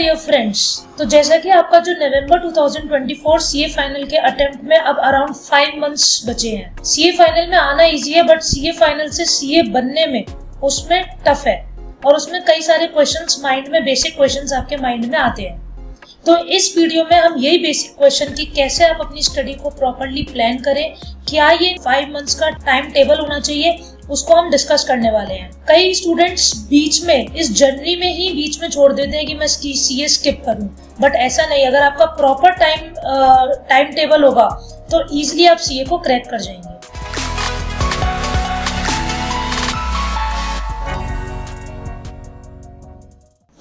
Dear friends, तो जैसा कि आपका जो नवंबर 2024 सीए फाइनल के अटेम्प्ट में अब अराउंड 5 मंथ्स बचे हैं। सीए फाइनल में आना इजी है, बट सीए फाइनल से सीए बनने में उसमें टफ है और उसमें कई सारे क्वेश्चंस माइंड में, बेसिक क्वेश्चंस आपके माइंड में आते हैं। तो इस वीडियो में हम यही बेसिक क्वेश्चन की कैसे आप अपनी स्टडी को प्रॉपर्ली प्लान करें, क्या ये 5 मंथ्स का टाइम टेबल होना चाहिए, उसको हम डिस्कस करने वाले हैं। कई स्टूडेंट्स बीच में, इस जर्नी में ही बीच में छोड़ देते हैं कि मैं सीए स्किप करूं, बट ऐसा नहीं। अगर आपका प्रॉपर टाइम टेबल होगा तो इजीली आप सीए को क्रैक कर जाएंगे।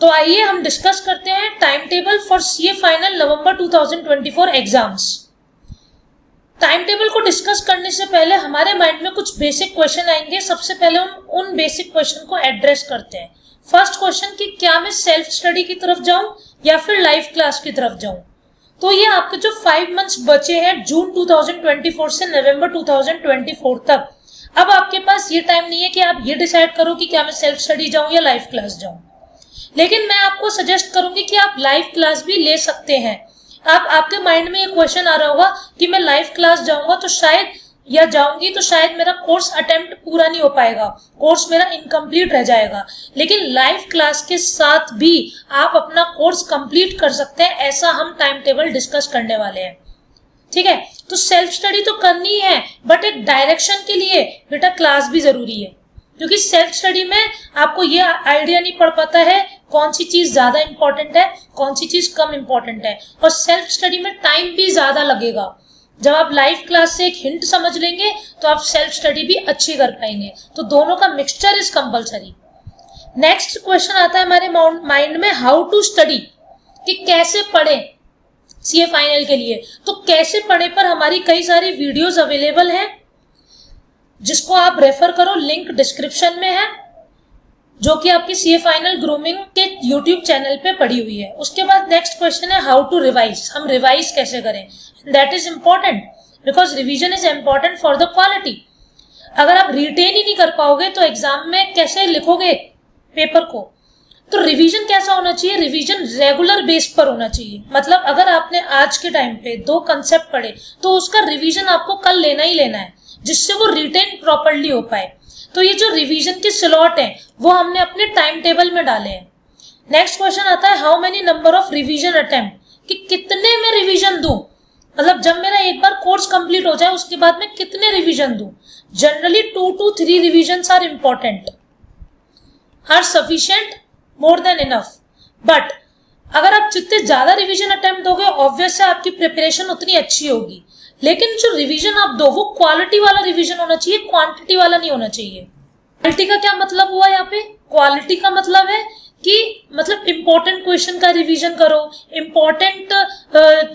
तो आइए हम डिस्कस करते हैं time table for CA final November 2024 exams. Time table को डिस्कस करने से पहले हमारे माइंड में कुछ बेसिक क्वेश्चन आएंगे। सबसे पहले हम उन बेसिक क्वेश्चन को एड्रेस करते हैं। फर्स्ट क्वेश्चन कि क्या मैं सेल्फ स्टडी की तरफ जाऊं या फिर लाइव क्लास की तरफ जाऊं। तो ये आपके जो 5 मंथ्स बचे हैं जून 2024 से नवंबर 2024 तक, अब आपके पास ये टाइम नहीं है कि आप ये डिसाइड करो कि क्या मैं सेल्फ स्टडी जाऊं या लाइव क्लास जाऊं। लेकिन मैं आपको सजेस्ट करूंगी कि आप लाइव क्लास भी ले सकते हैं। आपके माइंड में एक क्वेश्चन आ रहा होगा कि मैं लाइव क्लास जाऊंगा तो शायद, या जाऊंगी तो शायद मेरा कोर्स अटेम्प्ट पूरा नहीं हो पाएगा, कोर्स मेरा इनकम्प्लीट रह जाएगा। लेकिन लाइव क्लास के साथ भी आप अपना कोर्स कंप्लीट कर सकते हैं, ऐसा हम टाइम टेबल डिस्कस करने वाले हैं। ठीक है, तो सेल्फ स्टडी तो करनी है, बट एक डायरेक्शन के लिए बेटा क्लास भी जरूरी है, क्योंकि सेल्फ स्टडी में आपको ये आइडिया नहीं पड़ पाता है कौन सी चीज ज्यादा इंपॉर्टेंट है, कौन सी चीज कम इंपॉर्टेंट है, और सेल्फ स्टडी में टाइम भी ज्यादा लगेगा। जब आप लाइव क्लास से एक हिंट समझ लेंगे तो आप सेल्फ स्टडी भी अच्छी कर पाएंगे। तो दोनों का mixture is compulsory. Next question आता है हमारे माइंड में, हाउ टू स्टडी, कि कैसे पढ़े सीए फाइनल के लिए। तो कैसे पढ़े पर हमारी कई सारी वीडियोस अवेलेबल हैं, जिसको आप रेफर करो, लिंक डिस्क्रिप्शन में है, जो कि आपकी सीए फाइनल ग्रूमिंग के यूट्यूब चैनल पे पड़ी हुई है। उसके बाद नेक्स्ट क्वेश्चन है हाउ टू रिवाइज, हम रिवाइज कैसे करें। That is important because revision is important for the quality. अगर आप रिटेन ही नहीं कर पाओगे तो एग्जाम में कैसे लिखोगे पेपर को। तो रिवीजन कैसा होना चाहिए, रिवीजन रेगुलर बेस पर होना चाहिए। मतलब अगर आपने आज के टाइम पे 2 कंसेप्ट पढ़े तो उसका रिवीजन आपको कल लेना ही लेना है, जिससे वो रिटेन प्रॉपर्ली हो पाए। तो ये जो रिवीजन के स्लॉट हैं वो हमने अपने टाइम टेबल में डाले हैं। नेक्स्ट क्वेश्चन आता है how many number of revision attempt, कि कितने में रिवीजन दूं। मतलब जब मेरा एक बार कोर्स कंप्लीट हो जाए उसके बाद मैं कितने रिवीजन दूं। Generally 2 to 3 revision are important, are sufficient, more than enough. But अगर आप जितने ज्यादा रिवीजन अटेम्प्ट दोगे, ऑब्वियस है आपकी प्रिपरेशन उतनी अच्छी होगी। लेकिन जो रिवीजन आप दो वो क्वालिटी वाला रिवीजन होना चाहिए, क्वांटिटी वाला नहीं होना चाहिए। क्वालिटी का क्या मतलब हुआ यहाँ पे, क्वालिटी का मतलब है कि मतलब इंपॉर्टेंट क्वेश्चन का रिवीजन करो, इंपॉर्टेंट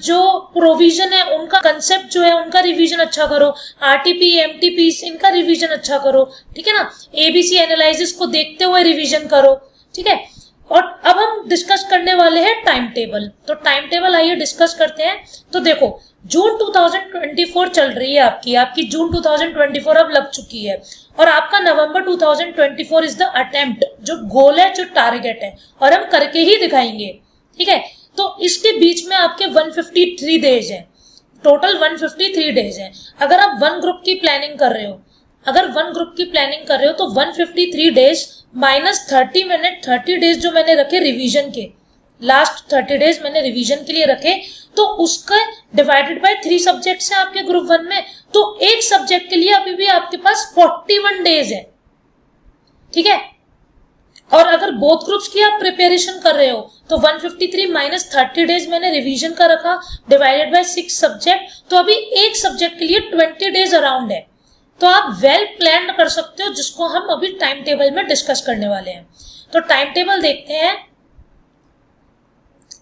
जो प्रोविजन है उनका कंसेप्ट जो है उनका रिवीजन अच्छा करो, आरटीपी एमटीपी इनका रिवीजन अच्छा करो। ठीक है ना, एबीसी एनालिसिस को देखते हुए रिवीजन करो। ठीक है, और अब हम डिस्कस करने वाले हैं टाइम टेबल। तो टाइम टेबल आइए डिस्कस करते हैं। तो देखो, जून 2024 चल रही है आपकी जून 2024 अब लग चुकी है, और आपका नवंबर 2024 इज द अटेम्प्ट, जो गोल है, जो टारगेट है, और हम करके ही दिखाएंगे। ठीक है, तो इसके बीच में आपके 153 डेज हैं, टोटल 153 डेज हैं। अगर आप 1 ग्रुप की प्लानिंग कर रहे हो, तो 153 डेज माइनस 30 मिनट, 30 डेज जो मैंने रखे रिवीजन के, लास्ट 30 डेज मैंने रिवीजन के लिए रखे, तो उसका डिवाइडेड बाय 3 सब्जेक्ट्स हैं आपके ग्रुप 1 में, तो एक सब्जेक्ट के लिए अभी भी आपके पास 41 डेज है। ठीक है, और अगर बोथ ग्रुप्स की आप प्रिपरेशन कर रहे हो तो 153 माइनस 30 डेज मैंने रिवीजन का रखा, डिवाइडेड बाय 6 सब्जेक्ट, तो अभी एक सब्जेक्ट के लिए 20 डेज अराउंड है। तो आप वेल प्लान कर सकते हो, जिसको हम अभी टाइम टेबल में डिस्कस करने वाले हैं। तो टाइम टेबल देखते हैं।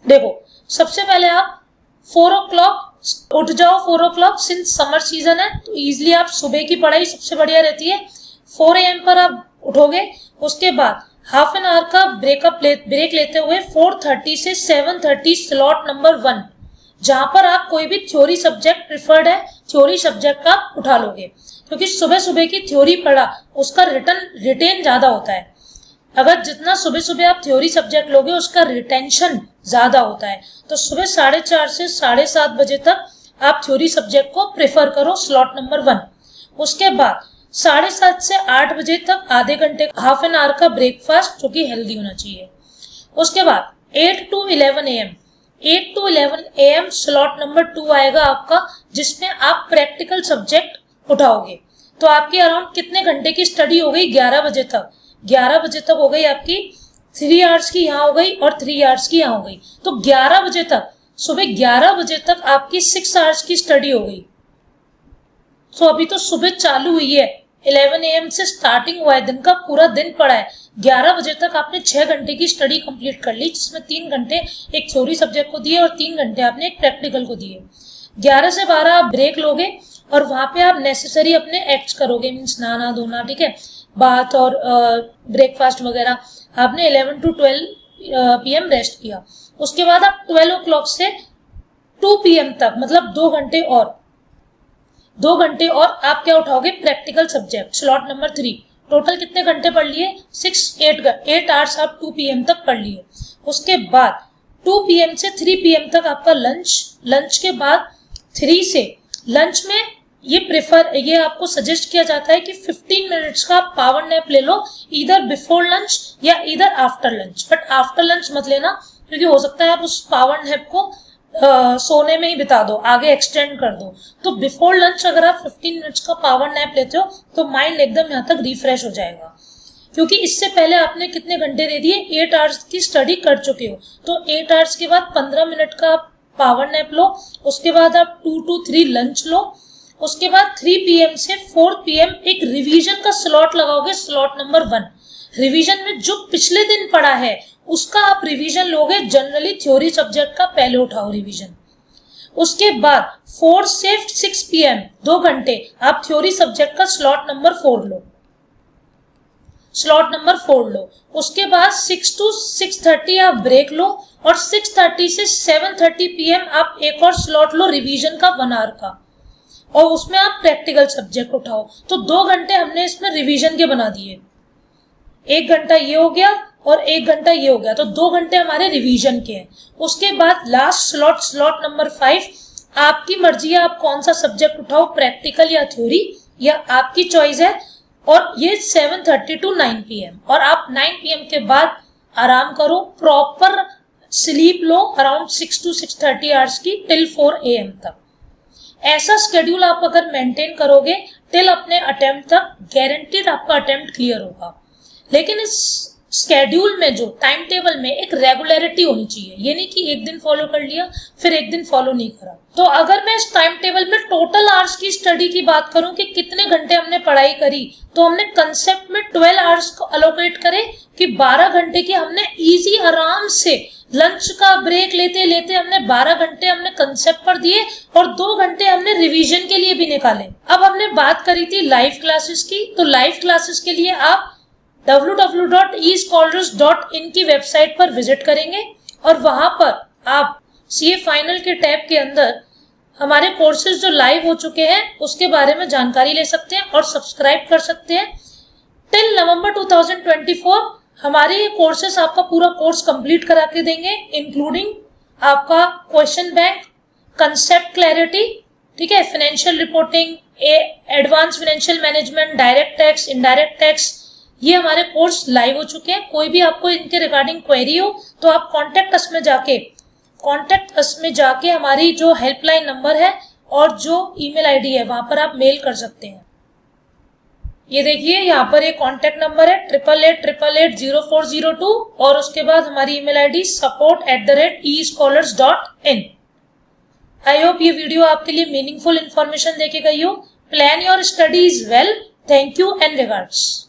देखो, सबसे पहले आप 4 o'clock उठ जाओ। 4 o'clock सिंस समर सीजन है तो इजिली आप सुबह की पढ़ाई सबसे बढ़िया रहती है। 4 AM पर आप उठोगे, उसके बाद हाफ एन आवर का ब्रेक लेते हुए 4:30 से 7:30 स्लॉट नंबर 1, जहां पर आप कोई भी थ्योरी सब्जेक्ट प्रिफर्ड है, थ्योरी सब्जेक्ट का उठा लोगे, क्योंकि सुबह सुबह की थ्योरी पढ़ा उसका रिटेन ज्यादा होता है। अगर जितना सुबह सुबह आप थ्योरी सब्जेक्ट लोगे उसका रिटेंशन ज्यादा होता है, तो सुबह 4:30 से 7:30 बजे तक आप थ्योरी सब्जेक्ट को प्रेफर करो, स्लॉट नंबर 1। उसके बाद 7:30 से 8 बजे तक आधे घंटे हाफ एन आवर का ब्रेकफास्ट जो कि हेल्दी होना चाहिए। उसके बाद 8 to 11 AM 8 to 11 AM slot number 2 आएगा आपका, जिसमें आप प्रैक्टिकल सब्जेक्ट उठाओगे। तो आपकी अराउंड कितने घंटे की स्टडी हो गई? 11 बजे तक। 11 बजे तक हो गई आपकी, 3 आवर्स की यहाँ हो गई और 3 आवर्स की यहाँ हो गई। तो 11 बजे तक, सुबह 11 बजे तक आपकी 6 आवर्स की स्टडी हो गई। तो अभी तो सुबह चालू हुई है, 11 AM से स्टार्टिंग हुआ है, दिन का पूरा दिन पड़ा है। 11 बजे तक आपने 6 घंटे की स्टडी कंप्लीट कर ली, जिसमें 3 घंटे एक थ्योरी सब्जेक्ट को दिए और 3 घंटे आपने एक प्रैक्टिकल को दिए। 11 से 12 आप ब्रेक लोगे और वहां पे आप नेसेसरी अपने एक्ट्स करोगे, मीन्स नहाना धोना, ठीक है, बाथ और ब्रेकफास्ट वगैरह। आपने 11 to 12 PM रेस्ट किया। उसके बाद आप 12 o'clock से 2 PM तक, मतलब 2 घंटे और आप क्या उठाओगे? Practical subject, slot number 3। Total कितने घंटे पढ़ लिए? 8 आवर्स आप 2 PM तक पढ़ लिए। उसके बाद 2 PM से 3 PM तक आपका लंच के बाद 3 से लंच में ये आपको सजेस्ट किया जाता है कि 15 मिनट्स का पावर नैप ले लो, इधर बिफोर लंच या इधर after lunch. But after lunch मत लेना, क्योंकि हो सकता है आप उस पावर नैप को सोने में ही बिता दो, आगे एक्सटेंड कर दो। तो बिफोर लंच अगर आप 15 मिनट्स का पावर नैप लेते हो तो माइंड एकदम यहाँ तक रिफ्रेश हो जाएगा, क्योंकि इससे पहले आपने कितने घंटे दे दिए? 8 आवर्स की स्टडी कर चुके हो। तो 8 आवर्स के बाद 15 मिनट का पावर नैप लो। उसके बाद आप 2 to 3 लंच लो। उसके बाद 3 PM से 4 PM एक रिवीजन का स्लॉट लगाओगे, स्लॉट नंबर 1। रिवीजन में जो पिछले दिन पढ़ा है उसका आप रिवीजन लोगे। जनरली थ्योरी सब्जेक्ट का पहले उठाओ रिवीजन। उसके बाद 4 से 6 PM 2 घंटे आप थ्योरी सब्जेक्ट का स्लॉट नंबर 4 लो। उसके बाद 6 to 6:30 आप ब्रेक लो और 6:30 से 7:30 PM आप एक और स्लॉट लो रिवीजन का 1 आवर का, और उसमें आप प्रैक्टिकल सब्जेक्ट उठाओ। तो 2 घंटे हमने इसमें रिवीजन के बना दिए। 1 घंटा ये हो गया और 1 घंटा ये हो गया, तो 2 घंटे हमारे रिवीजन के हैं। उसके बाद लास्ट स्लॉट नंबर 5, आपकी मर्जी है आप कौन सा सब्जेक्ट उठाओ, प्रैक्टिकल या थ्योरी, या आपकी चॉइस है। और ये 7:30 to 9 PM, और आप 9 PM के बाद आराम करो, proper sleep low around 6 to 6:30 hours की टिल 4 AM तक। ऐसा स्केड्यूल आप अगर मेंटेन करोगे टिल अपने अटेम्प्ट तक, गारंटीड आपका अटेम्प्ट क्लियर होगा। लेकिन इस स्केड्यूल में, जो टाइम टेबल में, एक रेगुलरिटी होनी चाहिए। ये नहीं कि एक दिन फॉलो कर लिया फिर एक दिन फॉलो नहीं करा। तो अगर मैं इस टाइम टेबल में टोटल आवर्स की स्टडी की बात करूं कि कितने घंटे हमने पढ़ाई करी, तो हमने कंसेप्ट में 12 आवर्स को अलोकेट करे कि 12 घंटे की हमने इजी आराम से लंच का ब्रेक लेते लेते हमने 12 घंटे हमने कंसेप्ट पर दिए और 2 घंटे हमने रिवीजन के लिए भी निकाले। अब हमने बात करी थी लाइव क्लासेस की, तो लाइव क्लासेस के लिए आप www.escholars.in की वेबसाइट पर विजिट करेंगे और वहां पर आप सीए फाइनल के टैब के अंदर हमारे कोर्सेज जो लाइव हो चुके हैं उसके बारे में जानकारी ले सकते हैं और सब्सक्राइब कर सकते हैं। टिल नवंबर 2024 हमारे ये कोर्सेस आपका पूरा कोर्स कंप्लीट करा के देंगे, इंक्लूडिंग आपका क्वेश्चन बैंक, कंसेप्ट क्लैरिटी, ठीक है, financial reporting, advance financial management, direct tax, indirect tax. ये हमारे कोर्स लाइव हो चुके हैं। कोई भी आपको इनके रिगार्डिंग क्वेरी हो तो आप कॉन्टेक्ट अस में जाके हमारी जो हेल्पलाइन नंबर है और जो ईमेल आईडी है वहां पर आप मेल कर सकते हैं। ये देखिए यहाँ पर एक कॉन्टेक्ट नंबर है 8888880402 और उसके बाद हमारी email ID support@escholars.in। I hope ये वीडियो आपके लिए मीनिंगफुल इंफॉर्मेशन देके गई हो। Plan your studies well. Thank you and regards.